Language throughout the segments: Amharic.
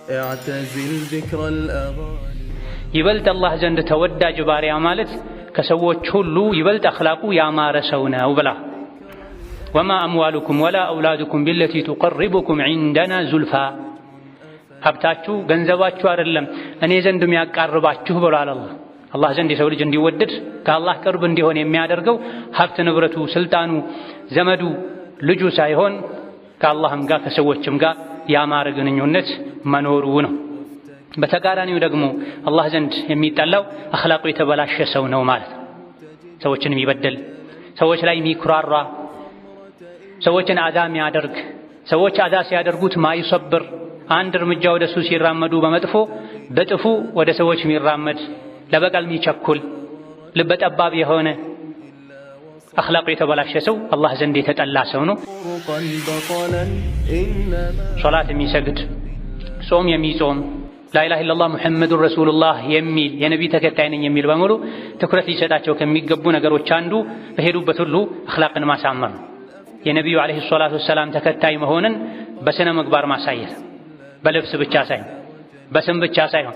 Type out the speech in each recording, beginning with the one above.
اعتزل ذكر الأغاني ይበልጥ አላህ ዘንድ ተወዳጅ ባሪያ ማለት ከሰዎች ሁሉ ይበልጥ አኽላቁ ያማረ ሰው ነው ብላ ወማ አምዋሉኩም ወላ አውላዱኩም ቢለቲ ቱቀርቡኩም ዒንደና ዙልፋ ሀብታችሁ ገንዘባችሁ አይደለም እኔ ዘንድ የሚያቃርባችሁ ብሏል አላህ ዘንድ የሰው ልጅ እንዲወደድ ከአላህ ቅርብ እንዲሆን የሚያደርገው ሀብት ንብረቱ ስልጣኑ ዘመዱ ልጁ ሳይሆን ከአላህም ጋር ከሰዎችም ጋር ያማረ ግንኙነት መኖሩ ነው። በተቃራኒው ደግሞ አላህ ዘንድ የሚጠላው አኽላቁ የተበላሸ ሰው ነው ማለት ነው። ሰዎችን የሚበድል፣ ሰዎች ላይ የሚኩራራ፣ ሰዎችን አዛ የሚያደርግ፣ ሰዎች አዛ ሲያደርጉት ማይሰብር፣ አንድ እርምጃ ወደሱ ሲራመዱ በመጥፎ በጥፉ ወደ ሰዎች የሚራመድ፣ ለበቀል የሚቸኩል፣ ልበ ጠባብ የሆነ አኽላቁ የተበላሸ ሰው አላህ ዘንድ የተጠላ ሰው ነው። ሶላት የሚሰግድ፣ ጾም የሚጾም፣ ላኢላሃ ኢለላህ ሙሐመዱር ረሱሉላህ የሚል የነቢ ተከታይ ነኝ የሚል በሙሉ ትኩረት ሊሰጣቸው ከሚገቡ ነገሮች አንዱ በሄዱበት ሁሉ አኽላቅን ማሳመር ነው። የነቢዩ ዓለይሂ ሰላቱ ወሰላም ተከታይ መሆንን በስነ ምግባር ማሳየት፣ በልብስ ብቻ ሳይሆን በስም ብቻ ሳይሆን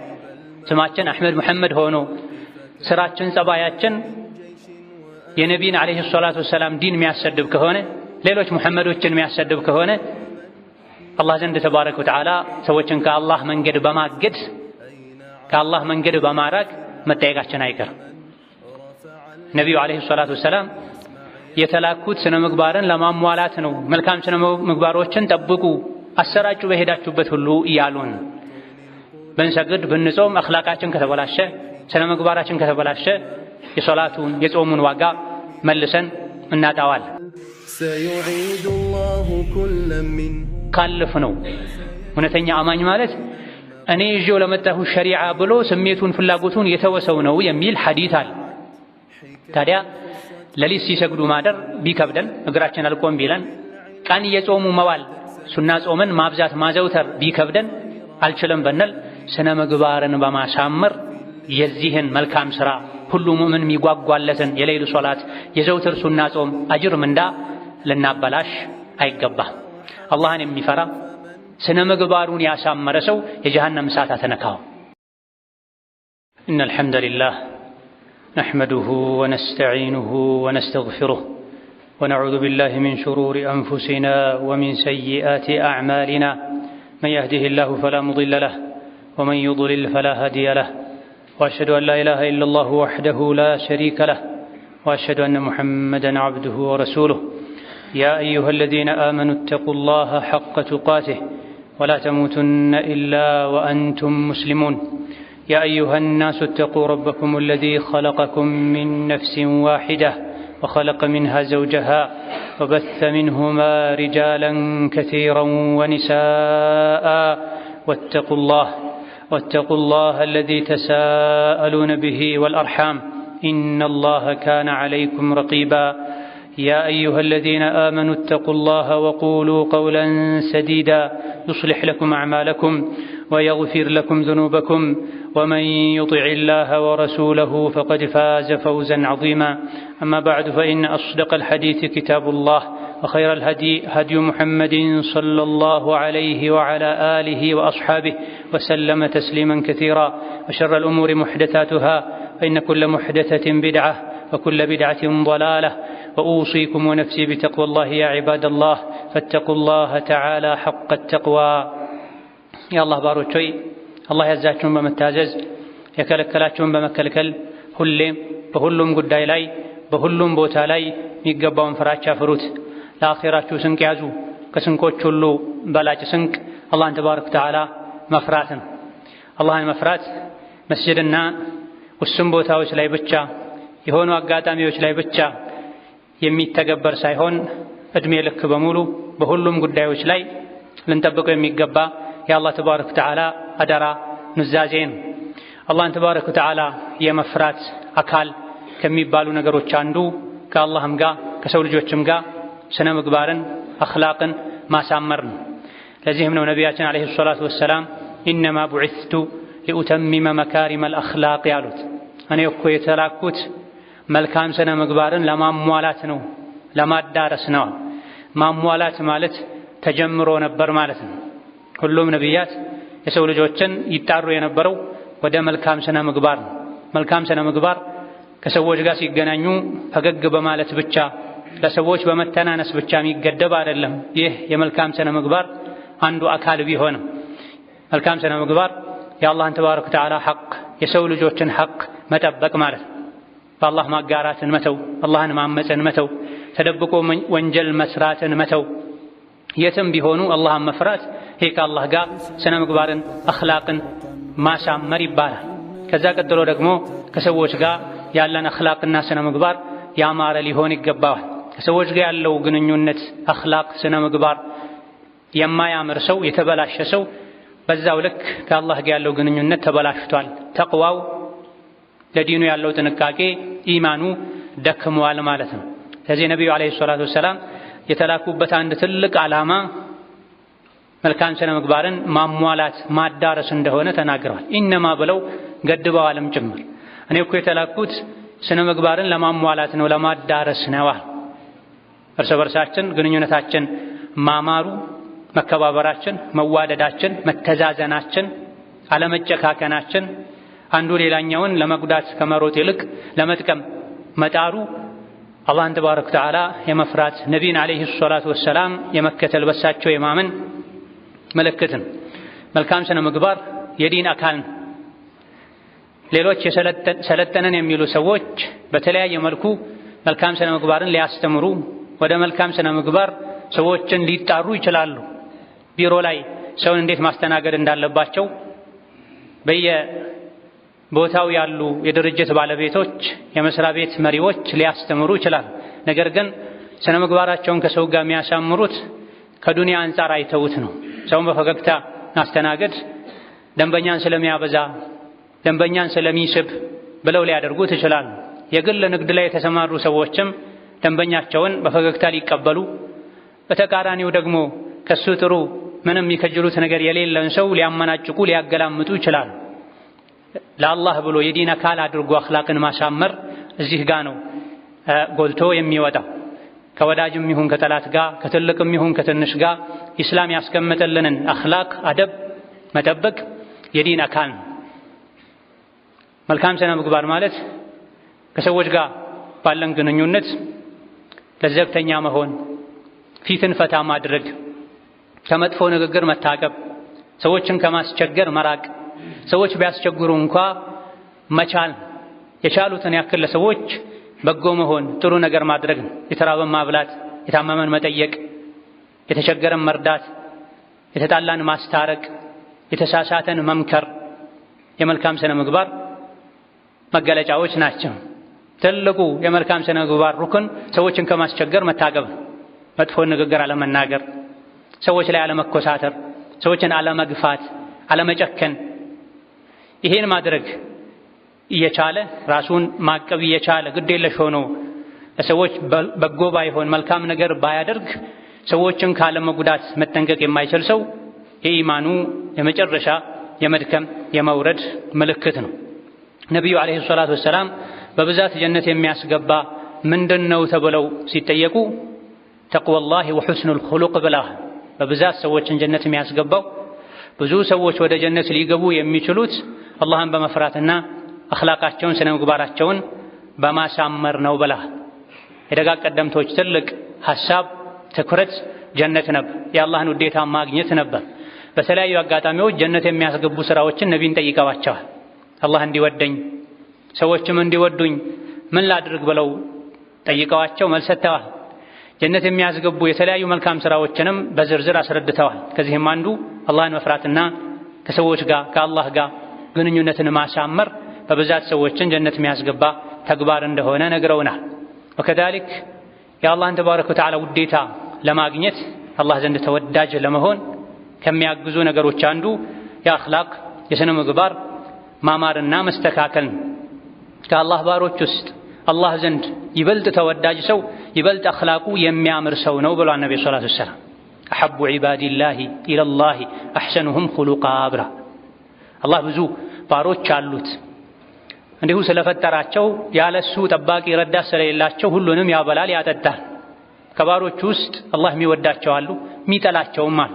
ስማችን አሕመድ ሙሐመድ ሆኖ ስራችን ጸባያችን የነቢይን ዓለይሂ ሰላቱ ወሰላም ዲን የሚያሰድብ ከሆነ ሌሎች ሙሐመዶችን የሚያሰድብ ከሆነ አላህ ዘንድ ተባረከ ወተዓላ ሰዎችን ከአላህ መንገድ በማገድ ከአላህ መንገድ በማራቅ መጠየቃችን አይቀርም። ነቢዩ ዓለይሂ ሰላቱ ወሰላም የተላኩት ስነ ምግባርን ለማሟላት ነው። መልካም ስነ ምግባሮችን ጠብቁ፣ አሰራጩ በሄዳችሁበት ሁሉ እያሉን ብንሰግድ ብንጾም አኽላቃችን ከተበላሸ ስነ ምግባራችን ከተበላሸ የሶላቱን የጾሙን ዋጋ መልሰን እናጣዋል። ካለፍ ነው እውነተኛ አማኝ ማለት እኔ ይዤው ለመጣሁ ሸሪዓ ብሎ ስሜቱን ፍላጎቱን የተወሰው ነው የሚል ሐዲት አለ። ታዲያ ለሊት ሲሰግዱ ማደር ቢከብደን እግራችን አልቆም ቢለን ቀን የጾሙ መዋል ሱና ጾምን ማብዛት ማዘውተር ቢከብደን አልችልም ብንል ስነ ምግባርን በማሳመር የዚህን መልካም ሥራ ሁሉ ሙእምን የሚጓጓለትን የሌሉ ሶላት የዘውትር ሱና ጾም አጅር ምንዳ ልናበላሽ አይገባም። አላህን የሚፈራ ስነ ምግባሩን ያሳመረ ሰው የጀሃነም እሳት አተነካው። ኢነል ሐምደሊላህ ነሕመዱሁ ወነስተዒኑሁ ወነስተግፊሩህ ወነዑዙ ቢላሂ ሚን ሹሩሪ አንፉሲና ወሚን ሰይአቲ አዕማሊና መን የህዲሂላሁ ፈላ ሙዲለ ለህ ወመን ዩድሊል ፈላ ሃዲየ ለህ وأشهد أن لا إله إلا الله وحده لا شريك له وأشهد أن محمدًا عبده ورسوله يا أيها الذين آمنوا اتقوا الله حق تقاته ولا تموتن إلا وأنتم مسلمون يا أيها الناس اتقوا ربكم الذي خلقكم من نفس واحدة وخلق منها زوجها وبث منهما رجالا كثيرا ونساء واتقوا الله الذي تساءلون به والأرحام إن الله كان عليكم رقيبا يا أيها الذين آمنوا اتقوا الله وقولوا قولا سديدا يصلح لكم أعمالكم ويغفر لكم ذنوبكم ومن يطع الله ورسوله فقد فاز فوزا عظيما أما بعد فإن أصدق الحديث كتاب الله وخير الهدي هدي محمد صلى الله عليه وعلى آله وأصحابه وسلم تسليما كثيرا وشر الأمور محدثاتها فإن كل محدثة بدعة وكل بدعة ضلالة وأوصيكم ونفسي بتقوى الله يا عباد الله فاتقوا الله تعالى حق التقوى يا الله باروتوي الله يزاكم بمتازز يكلكلاتكم بمكلكل بهلم قداي لاي بهلم بوتا لاي يقبون فراتشا فروت ለአኺራችሁ ስንቅ ያዙ። ከስንቆች ሁሉ በላጭ ስንቅ አላህን ተባረከ ወተዓላ መፍራት ነው። አላህን መፍራት መስጂድና ውስን ቦታዎች ላይ ብቻ የሆኑ አጋጣሚዎች ላይ ብቻ የሚተገበር ሳይሆን እድሜ ልክ በሙሉ በሁሉም ጉዳዮች ላይ ልንጠብቀው የሚገባ የአላህ ተባረከ ወተዓላ አደራ ኑዛዜ ነው። አላህን ተባረከ ወተዓላ የመፍራት አካል ከሚባሉ ነገሮች አንዱ ከአላህም ጋር ከሰው ልጆችም ጋር ስነ ምግባርን አኽላቅን ማሳመር ነው። ለዚህም ነው ነቢያችን ዓለይሂ ሰላቱ ወሰላም ኢነማ ቡዒስቱ ሊኡተሚመ መካሪመል አኽላቅ ያሉት። እኔ እኮ የተላኩት መልካም ስነ ምግባርን ለማሟላት ነው፣ ለማዳረስ ነው። ማሟላት ማለት ተጀምሮ ነበር ማለት ነው። ሁሉም ነቢያት የሰው ልጆችን ይጣሩ የነበረው ወደ መልካም ስነ ምግባር ነው። መልካም ስነ ምግባር ከሰዎች ጋር ሲገናኙ ፈገግ በማለት ብቻ ለሰዎች በመተናነስ ብቻ የሚገደብ አይደለም። ይህ የመልካም ስነ ምግባር አንዱ አካል ቢሆንም መልካም ስነ ምግባር የአላህን ተባረከ ወተዓላ ሐቅ የሰው ልጆችን ሐቅ መጠበቅ ማለት ነው። በአላህ ማጋራትን መተው፣ አላህን ማመፅን መተው፣ ተደብቆ ወንጀል መስራትን መተው፣ የትም ቢሆኑ አላህን መፍራት። ይሄ ከአላህ ጋር ስነ ምግባርን አኽላቅን ማሳመር ይባላል። ከዛ ቀጥሎ ደግሞ ከሰዎች ጋር ያለን አኽላቅና ስነ ምግባር ያማረ ሊሆን ይገባዋል። ከሰዎች ጋር ያለው ግንኙነት አኽላቅ ስነ ምግባር የማያምር ሰው የተበላሸ ሰው በዛው ልክ ከአላህ ጋር ያለው ግንኙነት ተበላሽቷል። ተቅዋው ለዲኑ ያለው ጥንቃቄ ኢማኑ ደክመዋል ማለት ነው። ስለዚህ ነቢዩ ዓለይሂ ሰላቱ ወሰላም የተላኩበት አንድ ትልቅ ዓላማ መልካም ስነ ምግባርን ማሟላት ማዳረስ እንደሆነ ተናግረዋል። ኢነማ ብለው ገድበዋልም ጭምር። እኔ እኮ የተላኩት ስነ ምግባርን ለማሟላት ነው ለማዳረስ ነው። እርስ በርሳችን ግንኙነታችን ማማሩ፣ መከባበራችን፣ መዋደዳችን፣ መተዛዘናችን፣ አለመጨካከናችን አንዱ ሌላኛውን ለመጉዳት ከመሮጥ ይልቅ ለመጥቀም መጣሩ አላህን ተባረከ ወተዓላ የመፍራት ነቢይን ዓለይሂ ሰላቱ ወሰላም የመከተል በሳቸው የማመን ምልክት ነው። መልካም ስነ ምግባር የዲን አካል ነው። ሌሎች የሰለጠነን የሚሉ ሰዎች በተለያየ መልኩ መልካም ስነ ምግባርን ሊያስተምሩ ወደ መልካም ስነ ምግባር ሰዎችን ሊጣሩ ይችላሉ። ቢሮ ላይ ሰውን እንዴት ማስተናገድ እንዳለባቸው በየቦታው ያሉ የድርጅት ባለቤቶች፣ የመስሪያ ቤት መሪዎች ሊያስተምሩ ይችላሉ። ነገር ግን ስነ ምግባራቸውን ከሰው ጋር የሚያሳምሩት ከዱንያ አንጻር አይተውት ነው። ሰውን በፈገግታ ማስተናገድ ደንበኛን ስለሚያበዛ ደንበኛን ስለሚስብ ብለው ሊያደርጉት ይችላሉ። የግል ንግድ ላይ የተሰማሩ ሰዎችም ደንበኛቸውን በፈገግታ ሊቀበሉ፣ በተቃራኒው ደግሞ ከሱ ጥሩ ምንም የሚከጅሉት ነገር የሌለን ሰው ሊያመናጭቁ ሊያገላምጡ ይችላሉ። ለአላህ ብሎ የዲን አካል አድርጎ አኽላቅን ማሳመር እዚህ ጋር ነው ጎልቶ የሚወጣው። ከወዳጅም ይሁን ከጠላት ጋር ከትልቅም ይሁን ከትንሽ ጋር ኢስላም ያስቀመጠልንን አኽላቅ አደብ መጠበቅ የዲን አካል ነው። መልካም ስነ ምግባር ማለት ከሰዎች ጋር ባለን ግንኙነት ለዘብተኛ መሆን፣ ፊትን ፈታ ማድረግ፣ ከመጥፎ ንግግር መታቀብ፣ ሰዎችን ከማስቸገር መራቅ፣ ሰዎች ቢያስቸግሩ እንኳ መቻል፣ የቻሉትን ያክል ለሰዎች በጎ መሆን፣ ጥሩ ነገር ማድረግ ነው። የተራበን ማብላት፣ የታመመን መጠየቅ፣ የተቸገረን መርዳት፣ የተጣላን ማስታረቅ፣ የተሳሳተን መምከር የመልካም ስነ ምግባር መገለጫዎች ናቸው። ትልቁ የመልካም ስነ ምግባር ሩክን ሰዎችን ከማስቸገር መታቀብ፣ መጥፎ ንግግር አለመናገር፣ ሰዎች ላይ አለመኮሳተር፣ ሰዎችን አለመግፋት፣ አለመጨከን። ይሄን ማድረግ እየቻለ ራሱን ማቀብ እየቻለ ግዴለሽ ሆኖ ለሰዎች በጎ ባይሆን መልካም ነገር ባያደርግ ሰዎችን ካለመጉዳት መጠንቀቅ የማይችል ሰው የኢማኑ የመጨረሻ የመድከም የመውረድ ምልክት ነው። ነቢዩ ዓለይሂ ሰላቱ ወሰላም በብዛት ጀነት የሚያስገባ ምንድነው ተብለው ሲጠየቁ ተቅወላሂ ወሑስኑል ኹሉቅ ብላ በብዛት ሰዎችን ጀነት የሚያስገባው ብዙ ሰዎች ወደ ጀነት ሊገቡ የሚችሉት አላህን በመፍራትና አኽላቃቸውን ስነ ምግባራቸውን በማሳመር ነው ብላ። የደጋግ ቀደምቶች ትልቅ ሐሳብ ትኩረት ጀነት ነበር፣ የአላህን ውዴታ ማግኘት ነበር። በተለያዩ አጋጣሚዎች ጀነት የሚያስገቡ ስራዎችን ነቢይን ጠይቀዋቸዋል። አላህ እንዲወደኝ ሰዎችም እንዲወዱኝ ምን ላድርግ ብለው ጠይቀዋቸው መልስ ሰጥተዋል። ጀነት የሚያስገቡ የተለያዩ መልካም ስራዎችንም በዝርዝር አስረድተዋል። ከዚህም አንዱ አላህን መፍራትና ከሰዎች ጋር ከአላህ ጋር ግንኙነትን ማሳመር በብዛት ሰዎችን ጀነት የሚያስገባ ተግባር እንደሆነ ነግረውናል። ወከዛሊክ የአላህን ተባረከ ወተዓላ ውዴታ ለማግኘት አላህ ዘንድ ተወዳጅ ለመሆን ከሚያግዙ ነገሮች አንዱ የአኽላቅ የስነ ምግባር ማማርና መስተካከል ነው። ከአላህ ባሮች ውስጥ አላህ ዘንድ ይበልጥ ተወዳጅ ሰው ይበልጥ አኽላቁ የሚያምር ሰው ነው ብሏል ነብዩ ሰለላሁ ዐለይሂ ወሰለም። አሐቡ ዒባዲላሂ ኢለላሂ አሕሰኑሁም ኹሉቃ ብላ። አላህ ብዙ ባሮች አሉት፣ እንዲሁ ስለፈጠራቸው ያለሱ ጠባቂ ረዳት ስለሌላቸው ሁሉንም ያበላል ያጠጣል። ከባሮች ውስጥ አላህ የሚወዳቸው አሉ፣ የሚጠላቸውም አሉ።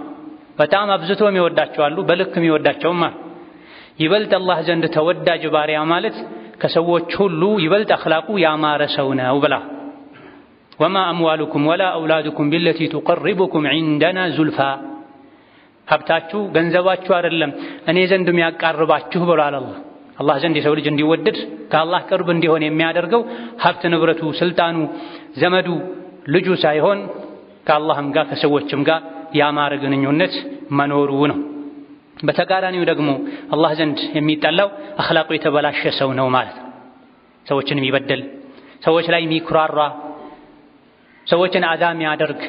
በጣም አብዝቶ የሚወዳቸው አሉ፣ በልክ የሚወዳቸውም አሉ። ይበልጥ አላህ ዘንድ ተወዳጅ ባሪያ ማለት ከሰዎች ሁሉ ይበልጥ አኽላቁ ያማረ ሰው ነው ብላ ወማ አምዋሉኩም ወላ አውላዱኩም ቢለቲ ቱቀርቡኩም ዒንደና ዙልፋ ሀብታችሁ ገንዘባችሁ አይደለም እኔ ዘንድ የሚያቃርባችሁ ብሏል አላህ። አላህ ዘንድ የሰው ልጅ እንዲወደድ ከአላህ ቅርብ እንዲሆን የሚያደርገው ሀብት ንብረቱ፣ ስልጣኑ፣ ዘመዱ፣ ልጁ ሳይሆን ከአላህም ጋር ከሰዎችም ጋር ያማረ ግንኙነት መኖሩ ነው። በተቃራኒው ደግሞ አላህ ዘንድ የሚጠላው አኽላቁ የተበላሸ ሰው ነው ማለት ነው። ሰዎችን የሚበደል፣ ሰዎች ላይ የሚኩራራ፣ ሰዎችን አዛ የሚያደርግ፣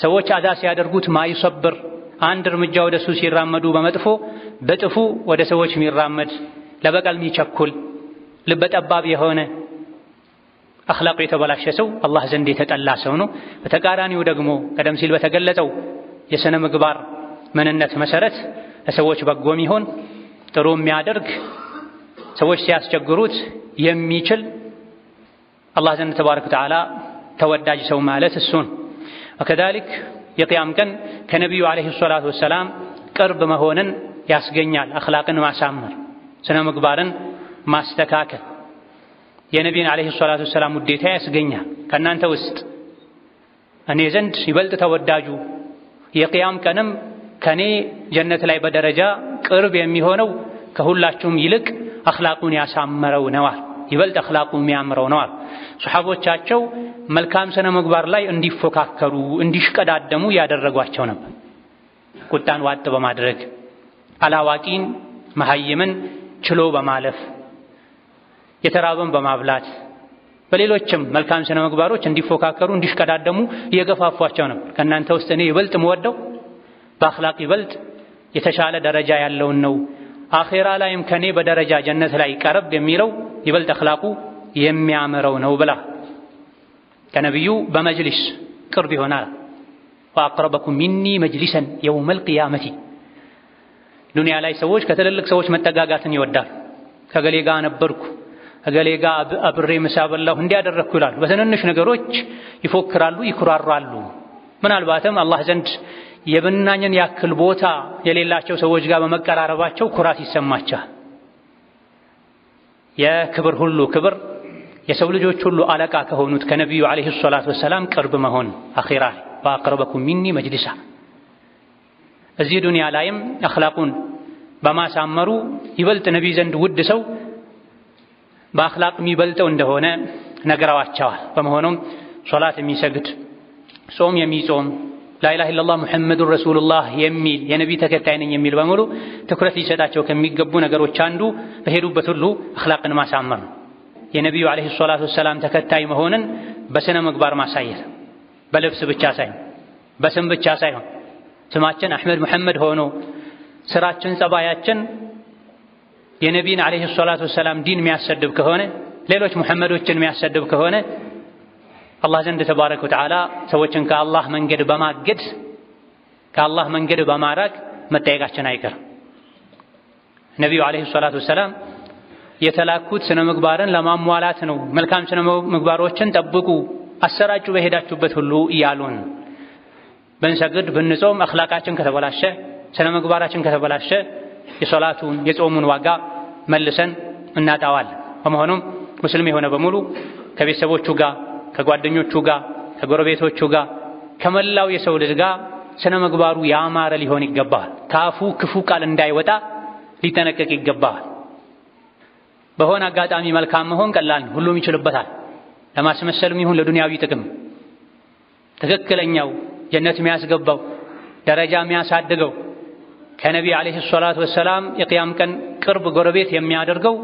ሰዎች አዛ ሲያደርጉት ማይሰብር፣ አንድ እርምጃ ወደ እሱ ሲራመዱ በመጥፎ በጥፉ ወደ ሰዎች የሚራመድ፣ ለበቀል የሚቸኩል፣ ልበ ጠባብ የሆነ አኽላቁ የተበላሸ ሰው አላህ ዘንድ የተጠላ ሰው ነው። በተቃራኒው ደግሞ ቀደም ሲል በተገለጸው የሥነ ምግባር ምንነት መሰረት ለሰዎች በጎ የሚሆን ጥሩ የሚያደርግ፣ ሰዎች ሲያስቸግሩት የሚችል አላህ ዘንድ ተባረከ ወተዓላ ተወዳጅ ሰው ማለት እሱን። ወከዛሊክ የቅያም ቀን ከነቢዩ ዓለይሂ ሰላቱ ወሰላም ቅርብ መሆንን ያስገኛል። አኽላቅን ማሳመር፣ ስነ ምግባርን ማስተካከል የነቢዩን ዓለይሂ ሰላቱ ወሰላም ውዴታ ያስገኛል። ከእናንተ ውስጥ እኔ ዘንድ ይበልጥ ተወዳጁ የቅያም ቀንም ከኔ ጀነት ላይ በደረጃ ቅርብ የሚሆነው ከሁላችሁም ይልቅ አኽላቁን ያሳመረው ነዋል፣ ይበልጥ አኽላቁ የሚያምረው ነዋል። ሱሐቦቻቸው መልካም ስነ ምግባር ላይ እንዲፎካከሩ እንዲሽቀዳደሙ ያደረጓቸው ነበር። ቁጣን ዋጥ በማድረግ አላዋቂን መሐይምን ችሎ በማለፍ የተራበን በማብላት በሌሎችም መልካም ስነ ምግባሮች እንዲፎካከሩ እንዲሽቀዳደሙ እየገፋፏቸው ነበር። ከእናንተ ውስጥ እኔ ይበልጥ የምወደው በአኽላቅ ይበልጥ የተሻለ ደረጃ ያለውን ነው፣ አኼራ ላይም ከኔ በደረጃ ጀነት ላይ ቀረብ የሚለው ይበልጥ አኽላቁ የሚያምረው ነው ብላ ከነቢዩ በመጅሊስ ቅርብ ይሆናል። ወአቅረበኩም ሚኒ መጅሊሰን የውመል ቂያመቲ ዱንያ ላይ ሰዎች ከትልልቅ ሰዎች መጠጋጋትን ይወዳሉ። ከገሌ ጋር ነበርኩ፣ ከገሌ ጋር አብሬ ምሳ በላሁ፣ እንዲያደረግኩ ይላሉ። በትንንሽ ነገሮች ይፎክራሉ፣ ይኩራራሉ። ምናልባትም አላህ ዘንድ የብናኝን ያክል ቦታ የሌላቸው ሰዎች ጋር በመቀራረባቸው ኩራት ይሰማቸዋል። የክብር ሁሉ ክብር የሰው ልጆች ሁሉ አለቃ ከሆኑት ከነቢዩ ዓለይሂ ሰላቱ ወሰላም ቅርብ መሆን አኺራ ወአቅረበኩም ሚኒ መጅሊሳ እዚህ ዱንያ ላይም አኽላቁን በማሳመሩ ይበልጥ ነቢይ ዘንድ ውድ ሰው በአኽላቅ የሚበልጠው እንደሆነ ነግረዋቸዋል። በመሆኑም ሶላት የሚሰግድ፣ ጾም የሚጾም፣ ላኢላሃ ኢለላህ ሙሐመዱን ረሱሉላህ የሚል የነቢይ ተከታይ ነኝ የሚል በሙሉ ትኩረት ሊሰጣቸው ከሚገቡ ነገሮች አንዱ በሄዱበት ሁሉ አኽላቅን ማሳመር ነው። የነቢዩ ዓለይሂ ሰላቱ ወሰላም ተከታይ መሆንን በስነ ምግባር ማሳየት፣ በልብስ ብቻ ሳይሆን በስም ብቻ ሳይሆን ስማችን አሕመድ ሙሐመድ ሆኖ ስራችን፣ ጸባያችን የነቢይን ዓለይሂ ሰላቱ ወሰላም ዲን የሚያሰድብ ከሆነ ሌሎች ሙሐመዶችን የሚያሰድብ ከሆነ አላህ ዘንድ ተባረከ ወተዓላ ሰዎችን ከአላህ መንገድ በማገድ ከአላህ መንገድ በማራቅ መጠየቃችን አይቀርም። ነቢዩ ዓለይሂ ሰላቱ ወሰላም የተላኩት ስነ ምግባርን ለማሟላት ነው። መልካም ስነ ምግባሮችን ጠብቁ፣ አሰራጩ በሄዳችሁበት ሁሉ እያሉን ብንሰግድ ብንጾም አኽላቃችን ከተበላሸ ስነ ምግባራችን ከተበላሸ የሶላቱን የጾሙን ዋጋ መልሰን እናጣዋለን። በመሆኑም ሙስሊም የሆነ በሙሉ ከቤተሰቦቹ ጋር ከጓደኞቹ ጋር ከጎረቤቶቹ ጋር ከመላው የሰው ልጅ ጋር ስነ ምግባሩ ያማረ ሊሆን ይገባል። ካፉ ክፉ ቃል እንዳይወጣ ሊጠነቀቅ ይገባል። በሆነ አጋጣሚ መልካም መሆን ቀላል፣ ሁሉም ይችልበታል። ለማስመሰልም ይሁን ለዱንያዊ ጥቅም ትክክለኛው ጀነት የሚያስገባው ደረጃ የሚያሳድገው ከነቢይ ዓለይሂ ሰላቱ ወሰላም የቅያም ቀን ቅርብ ጎረቤት የሚያደርገው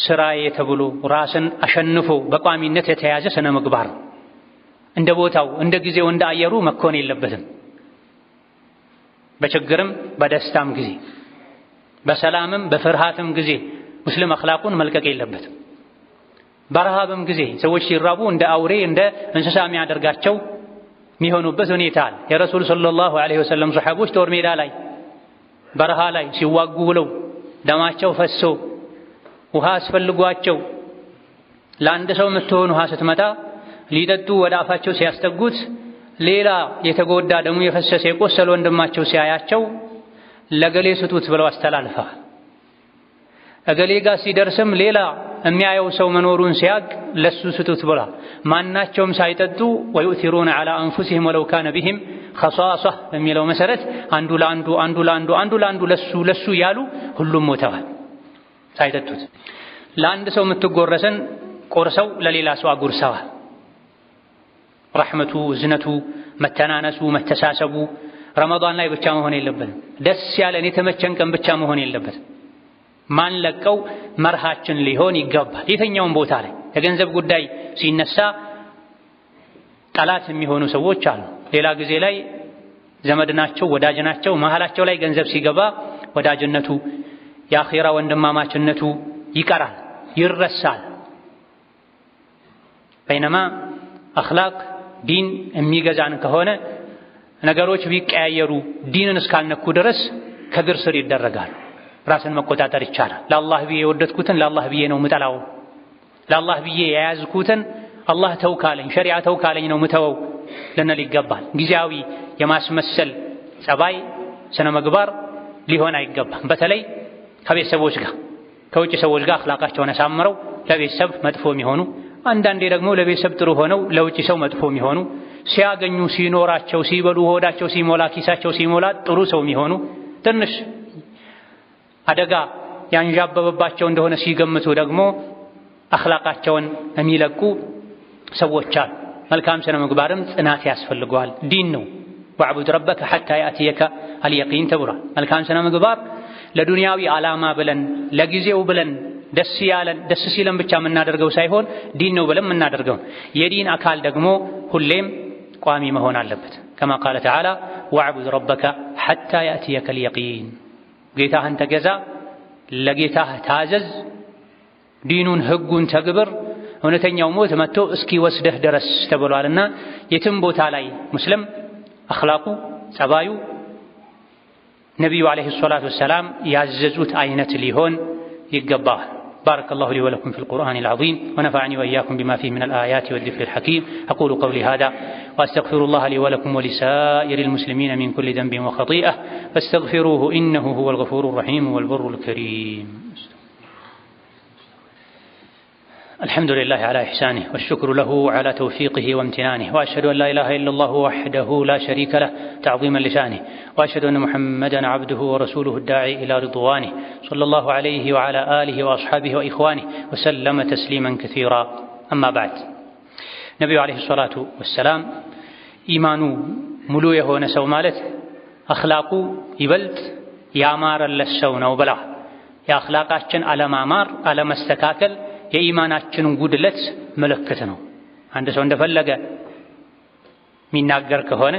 ስራዬ ተብሎ ራስን አሸንፎ በቋሚነት የተያዘ ስነ ምግባር እንደ ቦታው እንደ ጊዜው እንደ አየሩ መኮን የለበትም። በችግርም በደስታም ጊዜ በሰላምም በፍርሃትም ጊዜ ሙስሊም አኽላቁን መልቀቅ የለበትም። በረሃብም ጊዜ ሰዎች ሲራቡ እንደ አውሬ እንደ እንስሳ የሚያደርጋቸው የሚሆኑበት ሁኔታ አለ። የረሱል ሰለላሁ ዐለይሂ ወሰለም ሱሐቦች ጦር ሜዳ ላይ በረሃ ላይ ሲዋጉ ውለው ደማቸው ፈሶ ውሃ አስፈልጓቸው ለአንድ ሰው የምትሆን ውሃ ስትመጣ ሊጠጡ ወደ አፋቸው ሲያስጠጉት ሌላ የተጎዳ ደሙ የፈሰሰ የቆሰለ ወንድማቸው ሲያያቸው ለገሌ ስጡት ብለው አስተላልፈዋል። እገሌ ጋር ሲደርስም ሌላ የሚያየው ሰው መኖሩን ሲያቅ ለሱ ስጡት ብላ ማናቸውም ሳይጠጡ ወዩእቲሩነ ዐላ አንፉሲሂም ወለው ካነ ቢሂም ኸሷሷ በሚለው መሰረት አንዱ ለአንዱ ለሱ ያሉ ሁሉም ሞተዋል ሳይጠጡት። ለአንድ ሰው የምትጎረሰን ቆርሰው ለሌላ ሰው አጉርሰዋል። ረሕመቱ፣ እዝነቱ፣ መተናነሱ፣ መተሳሰቡ ረመዳን ላይ ብቻ መሆን የለበትም። ደስ ያለን የተመቸን ቀን ብቻ መሆን የለበትም። ማን ለቀው መርሃችን ሊሆን ይገባል። የትኛውም ቦታ ላይ የገንዘብ ጉዳይ ሲነሳ ጠላት የሚሆኑ ሰዎች አሉ። ሌላ ጊዜ ላይ ዘመድ ናቸው፣ ወዳጅ ናቸው። መሃላቸው ላይ ገንዘብ ሲገባ ወዳጅነቱ፣ የአኺራ ወንድማማችነቱ ይቀራል፣ ይረሳል። በይነማ አኽላቅ ዲን የሚገዛን ከሆነ ነገሮች ቢቀያየሩ ዲንን እስካልነኩ ድረስ ከእግር ስር ይደረጋሉ። ራስን መቆጣጠር ይቻላል። ለአላህ ብዬ የወደድኩትን ለአላህ ብዬ ነው ምጠላው፣ ለአላህ ብዬ የያዝኩትን አላህ ተው ካለኝ ሸሪዓ ተው ካለኝ ነው ምተወው ልንል ይገባል። ጊዜያዊ የማስመሰል ጸባይ፣ ስነ ምግባር ሊሆን አይገባም። በተለይ ከቤተሰቦች ጋር ከውጭ ሰዎች ጋር አኽላቃቸውን አሳምረው ለቤተሰብ መጥፎ የሚሆኑ አንዳንዴ ደግሞ ለቤተሰብ ጥሩ ሆነው ለውጭ ሰው መጥፎ የሚሆኑ ሲያገኙ ሲኖራቸው ሲበሉ ሆዳቸው ሲሞላ ኪሳቸው ሲሞላ ጥሩ ሰው የሚሆኑ ትንሽ አደጋ ያንዣበበባቸው እንደሆነ ሲገምቱ ደግሞ አኽላቃቸውን የሚለቁ ሰዎች አሉ። መልካም ስነ ምግባርም ጽናት ያስፈልገዋል። ዲን ነው። ወዕቡድ ረበከ ሐታ ያእትየከ አልየቂን ተብሏል። መልካም ስነ ምግባር ለዱንያዊ ዓላማ ብለን ለጊዜው ብለን ደስ ሲለን ብቻ የምናደርገው ሳይሆን ዲን ነው ብለን የምናደርገው የዲን አካል ደግሞ ሁሌም ቋሚ መሆን አለበት። ከማ ቃለ ተዓላ ወዕቡድ ረበከ ሐታ ያእትየከ አልየቂን። ጌታህን ተገዛ፣ ለጌታህ ታዘዝ፣ ዲኑን ህጉን ተግብር፣ እውነተኛው ሞት መጥቶ እስኪ ወስደህ ድረስ ተብሏልና የትም ቦታ ላይ ሙስሊም አኽላቁ ጸባዩ ነቢዩ ዓለይሂ ሰላቱ ወሰላም ያዘዙት አይነት ሊሆን ይገባል። بارك الله لي ولكم في القرآن العظيم ونفعني وإياكم بما فيه من الآيات والذكر الحكيم. أقول قولي هذا وأستغفر الله لي ولكم ولسائر المسلمين من كل ذنب وخطيئة فاستغفروه إنه هو الغفور الرحيم والبر الكريم. الحمد لله على إحسانه والشكر له على توفيقه وامتنانه وأشهد أن لا إله إلا الله وحده لا شريك له تعظيما لشانه وأشهد أن محمدا عبده ورسوله الداعي إلى رضوانه صلى الله عليه وعلى آله وأصحابه وإخوانه وسلم تسليما كثيرا. أما بعد نبي عليه الصلاة والسلام إيمانه ملويه ونسو مالت أخلاقه يبلت يامار للسون وبلا يا أخلاقاتشن على مامار على مستكاكل የኢማናችን ጉድለት ምልክት ነው። አንድ ሰው እንደፈለገ የሚናገር ከሆነ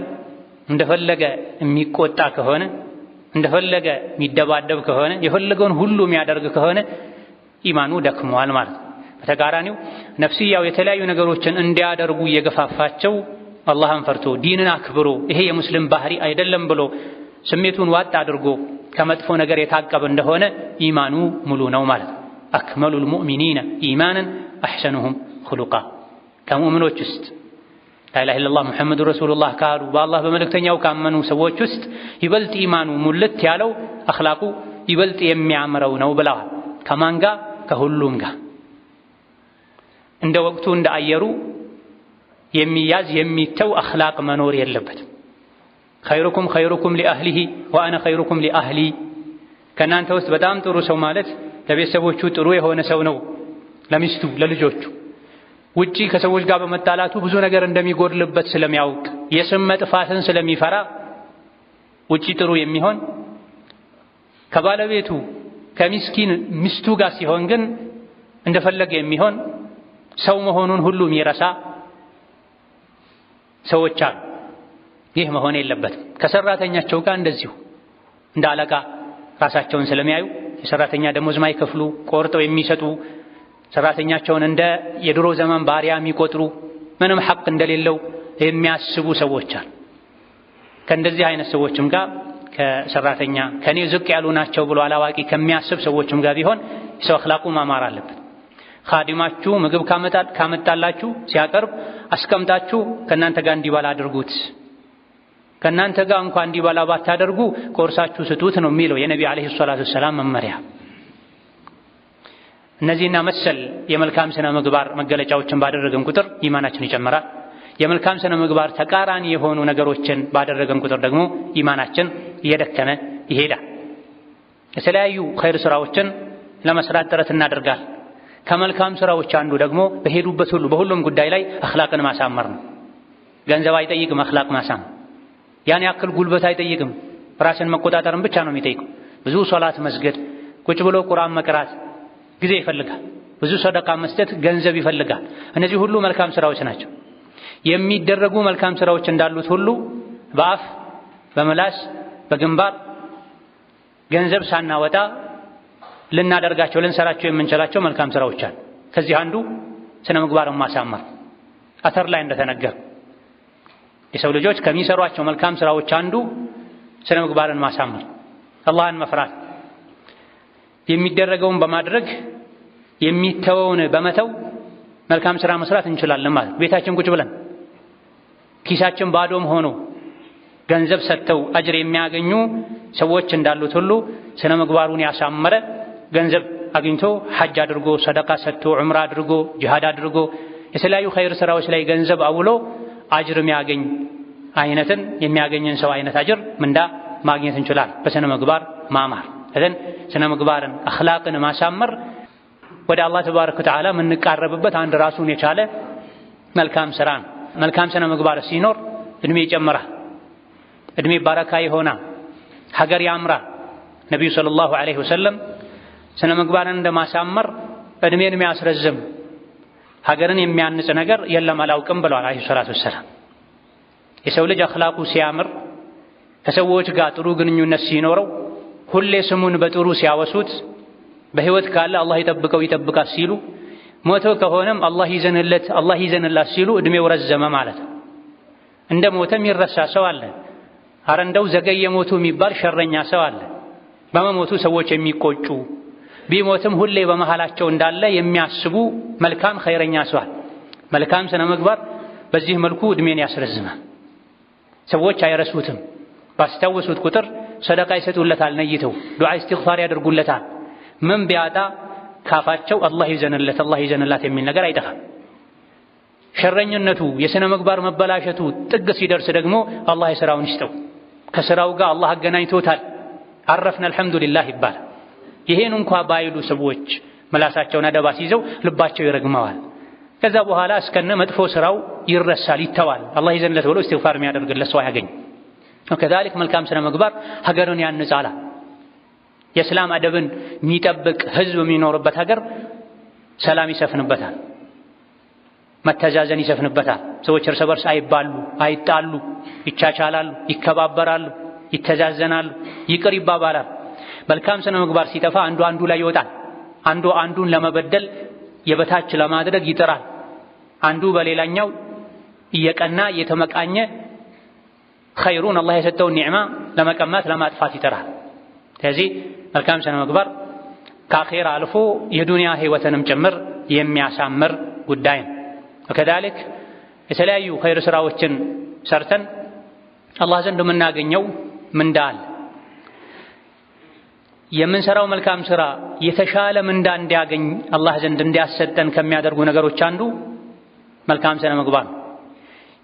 እንደፈለገ የሚቆጣ ከሆነ እንደፈለገ የሚደባደብ ከሆነ የፈለገውን ሁሉ የሚያደርግ ከሆነ ኢማኑ ደክሟል ማለት ነው። በተቃራኒው ነፍስያው የተለያዩ ነገሮችን እንዲያደርጉ እየገፋፋቸው አላህን ፈርቶ ዲንን አክብሮ ይሄ የሙስሊም ባህሪ አይደለም ብሎ ስሜቱን ዋጥ አድርጎ ከመጥፎ ነገር የታቀበ እንደሆነ ኢማኑ ሙሉ ነው ማለት ነው። አክመሉል ሙእሚኒነ ኢማናን አሕሰኑሁም ኹሉቃ ከሙእሚኖች ውስጥ ላኢላሃ ኢለላህ ሙሐመዱ ረሱሉላህ ካሉ በአላህ በመልእክተኛው ካመኑ ሰዎች ውስጥ ይበልጥ ኢማኑ ሙልት ያለው አኽላቁ ይበልጥ የሚያምረው ነው ብለዋል። ከማን ጋር? ከሁሉም ጋር እንደ ወቅቱ እንደ አየሩ የሚያዝ የሚተው አኽላቅ መኖር የለበትም። ኸይሩኩም ኸይሩኩም ሊአህሊሂ ወአነ ኸይሩኩም ሊአህሊ። ከእናንተ ውስጥ በጣም ጥሩ ሰው ማለት ለቤተሰቦቹ ጥሩ የሆነ ሰው ነው፣ ለሚስቱ ለልጆቹ። ውጪ ከሰዎች ጋር በመጣላቱ ብዙ ነገር እንደሚጎድልበት ስለሚያውቅ የስም መጥፋትን ስለሚፈራ ውጪ ጥሩ የሚሆን ከባለቤቱ ከሚስኪን ሚስቱ ጋር ሲሆን ግን እንደፈለገ የሚሆን ሰው መሆኑን ሁሉ የሚረሳ ሰዎች አሉ። ይህ መሆን የለበትም። ከሰራተኛቸው ጋር እንደዚሁ እንደ አለቃ ራሳቸውን ስለሚያዩ የሰራተኛ ደሞዝ ማይከፍሉ ቆርጠው የሚሰጡ ሰራተኛቸውን እንደ የድሮ ዘመን ባሪያ የሚቆጥሩ ምንም ሐቅ እንደሌለው የሚያስቡ ሰዎች አሉ። ከእንደዚህ አይነት ሰዎችም ጋር ከሰራተኛ ከኔ ዝቅ ያሉ ናቸው ብሎ አላዋቂ ከሚያስብ ሰዎችም ጋር ቢሆን ሰው አኽላቁ ማማር አለበት። ኻዲማችሁ ምግብ ካመጣላችሁ ሲያቀርብ አስቀምጣችሁ ከናንተ ጋር እንዲበላ አድርጉት። ከናንተ ጋር እንኳን እንዲበላ ባታደርጉ ቆርሳችሁ ስጡት ነው የሚለው የነቢ አለይሂ ሰላቱ ሰላም መመሪያ። እነዚህና መሰል የመልካም ስነ ምግባር መገለጫዎችን ባደረገን ቁጥር ኢማናችን ይጨምራል። የመልካም ስነ ምግባር ተቃራኒ የሆኑ ነገሮችን ባደረገን ቁጥር ደግሞ ኢማናችን እየደከመ ይሄዳል። የተለያዩ ኸይር ስራዎችን ለመስራት ጥረት እናደርጋለን። ከመልካም ስራዎች አንዱ ደግሞ በሄዱበት ሁሉ በሁሉም ጉዳይ ላይ አኽላቅን ማሳመር ነው። ገንዘብ አይጠይቅም አኽላቅ ማሳመር። ያን ያክል ጉልበት አይጠይቅም። ራስን መቆጣጠርን ብቻ ነው የሚጠይቀው። ብዙ ሶላት መስገድ፣ ቁጭ ብሎ ቁርአን መቅራት ጊዜ ይፈልጋል። ብዙ ሰደቃ መስጠት ገንዘብ ይፈልጋል። እነዚህ ሁሉ መልካም ስራዎች ናቸው። የሚደረጉ መልካም ስራዎች እንዳሉት ሁሉ በአፍ በምላስ በግንባር ገንዘብ ሳናወጣ ልናደርጋቸው ልንሰራቸው የምንችላቸው መልካም ስራዎች አሉ። ከዚህ አንዱ ስነ ምግባርን ማሳመር። አተር ላይ እንደተነገረ የሰው ልጆች ከሚሰሯቸው መልካም ስራዎች አንዱ ስነ ምግባርን ማሳመር፣ አላህን መፍራት፣ የሚደረገውን በማድረግ የሚተወውን በመተው መልካም ስራ መስራት እንችላለን ማለት። ቤታችን ቁጭ ብለን ኪሳችን ባዶም ሆኖ ገንዘብ ሰጥተው አጅር የሚያገኙ ሰዎች እንዳሉት ሁሉ ስነ ምግባሩን ያሳመረ ገንዘብ አግኝቶ ሐጅ አድርጎ ሰደቃ ሰጥቶ ዑምራ አድርጎ ጂሃድ አድርጎ የተለያዩ ኸይር ስራዎች ላይ ገንዘብ አውሎ አጅር የሚያገኝን ሰው አይነት አጅር ምንዳ ማግኘት እንችላለን በስነ ምግባር ማማር። እዘን ስነ ምግባርን አኽላቅን ማሳመር ወደ አላህ ተባረከ ወተዓላ የምንቃረብበት አንድ ራሱን የቻለ መልካም ስራ ነው። መልካም ስነ ምግባር ሲኖር እድሜ ይጨምራል፣ እድሜ ባረካ ይሆናል፣ ሀገር ያምራል። ነቢዩ ሰለላሁ ዐለይሂ ወሰለም ስነ ምግባርን እንደማሳመር እድሜን የሚያስረዝም ሀገርን የሚያንጽ ነገር የለም አላውቅም ብለዋል ዐለይሂ ሰላቱ ወሰላም። የሰው ልጅ አኽላቁ ሲያምር፣ ከሰዎች ጋር ጥሩ ግንኙነት ሲኖረው፣ ሁሌ ስሙን በጥሩ ሲያወሱት፣ በህይወት ካለ አላህ ይጠብቀው ይጠብቃት ሲሉ፣ ሞቶ ከሆነም አላህ ይዘንላት ሲሉ እድሜው ረዘመ ማለት ነው። እንደ ሞተም ይረሳ ሰው አለ። አረ እንደው ዘገየ ሞቱ የሚባል ሸረኛ ሰው አለ። በመሞቱ ሰዎች የሚቆጩ ቢሞትም ሁሌ በመሃላቸው እንዳለ የሚያስቡ መልካም ኸይረኛ ሰው አለ። መልካም ስነ ምግባር በዚህ መልኩ እድሜን ያስረዝማል። ሰዎች አይረሱትም። ባስታወሱት ቁጥር ሰደቃ ይሰጡለታል፣ ነይተው ዱዓ ኢስቲግፋር ያደርጉለታል። ምን ቢያጣ ካፋቸው አላህ ይዘንላት የሚል ነገር አይጠፋም። ሸረኝነቱ የሥነ ምግባር መበላሸቱ ጥግ ሲደርስ ደግሞ አላህ የሥራውን ይስጠው፣ ከሥራው ጋር አላህ አገናኝቶታል፣ አረፍና አልሐምዱሊላህ ይባላል። ይሄን እንኳ ባይሉ ሰዎች ምላሳቸውን አደባ ሲይዘው ልባቸው ይረግመዋል። ከዛ በኋላ እስከነ መጥፎ ሥራው ይረሳል፣ ይተዋል። አላህ ይዘንለት ብሎ ኢስቲግፋር የሚያደርግለት ሰው አያገኝ። ከዛሊክ መልካም ስነ ምግባር ሀገርን ያንጻል። የእስላም አደብን የሚጠብቅ ህዝብ የሚኖርበት ሀገር ሰላም ይሰፍንበታል፣ መተዛዘን ይሰፍንበታል። ሰዎች እርስ በርስ አይባሉ፣ አይጣሉ፣ ይቻቻላሉ፣ ይከባበራሉ፣ ይተዛዘናሉ፣ ይቅር ይባባላል። መልካም ስነ ምግባር ሲጠፋ አንዱ አንዱ ላይ ይወጣል። አንዱ አንዱን ለመበደል የበታች ለማድረግ ይጥራል። አንዱ በሌላኛው እየቀና እየተመቃኘ ኸይሩን አላህ የሰጠውን ኒዕማ ለመቀማት ለማጥፋት ይጥራል። ስለዚህ መልካም ስነ ምግባር ከአኼራ አልፎ የዱንያ ህይወትንም ጭምር የሚያሳምር ጉዳይ ነው። ወከዛሊክ የተለያዩ ኸይር ስራዎችን ሰርተን አላህ ዘንድ የምናገኘው ምንዳ አለ። የምንሰራው መልካም ስራ የተሻለ ምንዳ እንዲያገኝ አላህ ዘንድ እንዲያሰጠን ከሚያደርጉ ነገሮች አንዱ መልካም ስነ ምግባር ነው።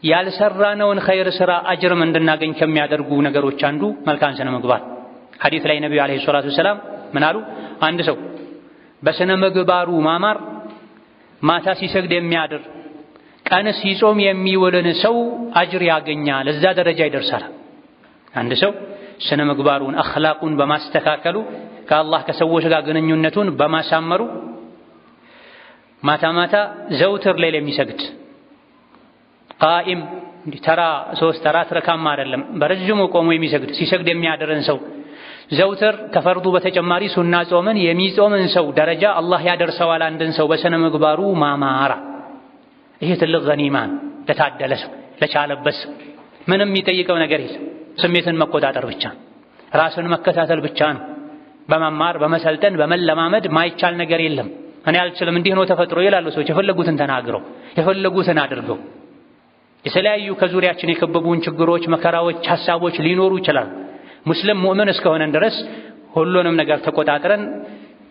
ያልሰራነውን ኸይር ስራ አጅርም እንድናገኝ ከሚያደርጉ ነገሮች አንዱ መልካም ስነ ምግባር። ሐዲስ ላይ ነብዩ አለይሂ ሰላቱ ወሰላም ምን አሉ? አንድ ሰው በስነ ምግባሩ ማማር ማታ ሲሰግድ የሚያድር ቀን ሲጾም የሚውልን ሰው አጅር ያገኛል፣ እዛ ደረጃ ይደርሳል። አንድ ሰው ስነ ምግባሩን አኽላቁን በማስተካከሉ ከአላህ ከሰዎች ጋር ግንኙነቱን በማሳመሩ ማታ ማታ ዘውትር ሌሊት የሚሰግድ ቃኢም ተራ 3-4 ረካም አይደለም በረጅሙ ቆሞ የሚሰግድ ሲሰግድ የሚያድርን ሰው ዘውትር ከፈርዱ በተጨማሪ ሱና ጾምን የሚጾምን ሰው ደረጃ አላህ ያደርሰዋል። አንድን ሰው በስነ ምግባሩ ማማራ ይሄ ትልቅ ገኒማ ለታደለ ሰው ለቻለበት ሰው ምንም የሚጠይቀው ነገር የለም። ስሜትን መቆጣጠር ብቻ ራስን መከታተል ብቻ ነው። በመማር በመሰልጠን በመለማመድ ማይቻል ነገር የለም። እኔ አልችልም እንዲህ ነው ተፈጥሮ ይላሉ ሰዎች። የፈለጉትን ተናግረው የፈለጉትን አድርገው የተለያዩ ከዙሪያችን የከበቡን ችግሮች፣ መከራዎች፣ ሐሳቦች ሊኖሩ ይችላል። ሙስሊም ሙእምን እስከሆነን ድረስ ሁሉንም ነገር ተቆጣጥረን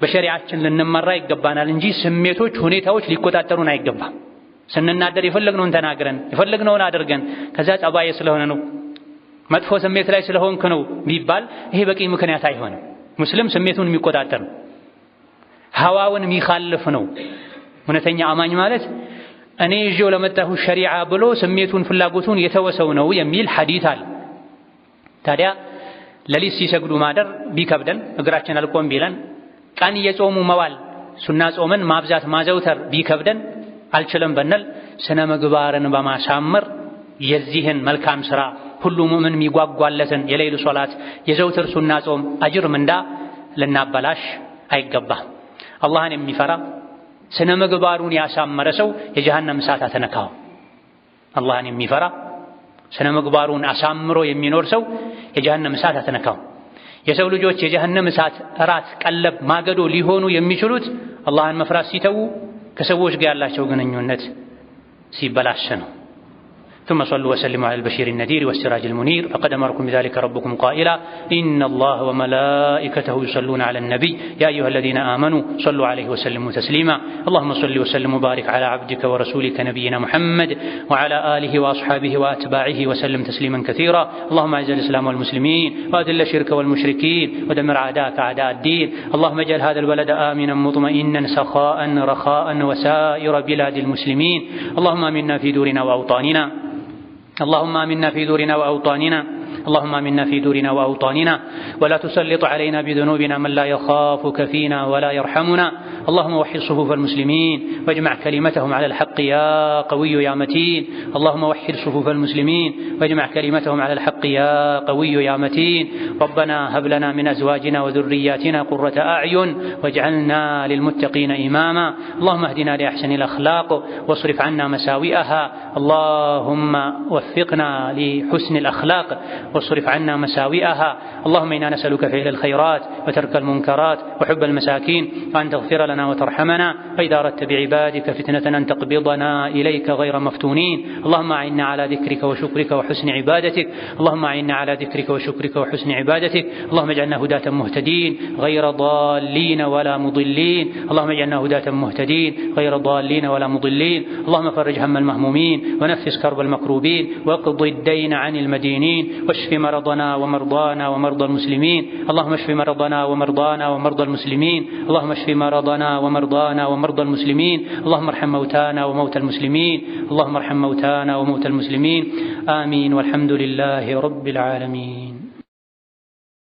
በሸሪዓችን ልንመራ ይገባናል እንጂ ስሜቶች፣ ሁኔታዎች ሊቆጣጠሩን አይገባም። ስንናደር የፈለግነውን ተናግረን የፈለግነውን አድርገን ከዛ ጸባዬ ስለሆነ ነው መጥፎ ስሜት ላይ ስለሆንክ ነው ቢባል ይሄ በቂ ምክንያት አይሆንም። ሙስሊም ስሜቱን የሚቆጣጠር ነው፣ ሐዋውን የሚኻልፍ ነው። እውነተኛ አማኝ ማለት እኔ ይዤው ለመጣሁ ሸሪዓ ብሎ ስሜቱን ፍላጎቱን የተወሰው ነው የሚል ሐዲስ አለ። ታዲያ ለሊት ሲሰግዱ ማደር ቢከብደን እግራችን አልቆም ቢለን ቀን እየጾሙ መዋል ሱና ጾምን ማብዛት ማዘውተር ቢከብደን አልችልም ብንል ስነ ምግባርን በማሳመር የዚህን መልካም ሥራ ሁሉ ሙእምን የሚጓጓለትን የሌሊት ሶላት የዘውትር ሱና ጾም አጅር ምንዳ ልናበላሽ አይገባም። አላህን የሚፈራ ስነ ምግባሩን ያሳመረ ሰው የጀሃነም እሳት አተነካው። አላህን የሚፈራ ስነ ምግባሩን አሳምሮ የሚኖር ሰው የጀሃነም እሳት አተነካው። የሰው ልጆች የጀሃነም እሳት እራት ቀለብ ማገዶ ሊሆኑ የሚችሉት አላህን መፍራት ሲተዉ ከሰዎች ጋር ያላቸው ግንኙነት ሲበላሽ ነው። ثم صلوا وسلموا على البشير النذير والسراج المنير فقد أمركم بذلك ربكم قائلا إن الله وملائكته يصلون على النبي يا أيها الذين آمنوا صلوا عليه وسلموا تسليما اللهم صل وسلم وبارك على عبدك ورسولك نبينا محمد وعلى آله وأصحابه وأتباعه وسلم تسليما كثيرا اللهم أعز الإسلام والمسلمين وأذل الشرك والمشركين ودمر أعداءك أعداء الدين اللهم اجعل هذا البلد آمنا مطمئنا سخاء رخاء وسائر بلاد المسلمين اللهم آمنا في دورنا وأوطاننا اللهم آمنا في دورنا وأوطاننا اللهم آمنا في دورنا وأوطاننا ولا تسلط علينا بذنوبنا من لا يخافك فينا ولا يرحمنا اللهم وحد صفوف المسلمين واجمع كلمتهم على الحق يا قوي يا متين اللهم وحد صفوف المسلمين واجمع كلمتهم على الحق يا قوي يا متين ربنا هب لنا من أزواجنا وذرياتنا قرة أعين واجعلنا للمتقين إماما اللهم اهدنا لأحسن الأخلاق واصرف عنا مساوئها اللهم وفقنا لحسن الأخلاق واصرف عنا مساوئها اللهم إنا نسألك فعل الخيرات وترك المنكرات وحب المساكين وأن تغفر لنا وترحمنا وإذا أردت بعبادك فتنة أن تقبضنا إليك غير مفتونين اللهم أعنا على ذكرك وشكرك وحسن عبادتك اللهم أعنا على ذكرك وشكرك وحسن عبادتك اللهم اجعلنا هداة مهتدين غير ضالين ولا مضلين اللهم اجعلنا هداة مهتدين غير ضالين ولا مضلين اللهم فرج هم المهمومين ونفس كرب المكروبين واقض الدين عن المدينين واشف مرضنا ومرضانا ومرضى المسلمين اللهم اشف مرضنا ومرضانا ومرضى المسلمين اللهم اشف مرضنا ومرضانا ومرضى المسلمين اللهم ارحم موتانا وموتى المسلمين اللهم ارحم موتانا وموتى المسلمين آمين والحمد لله رب العالمين.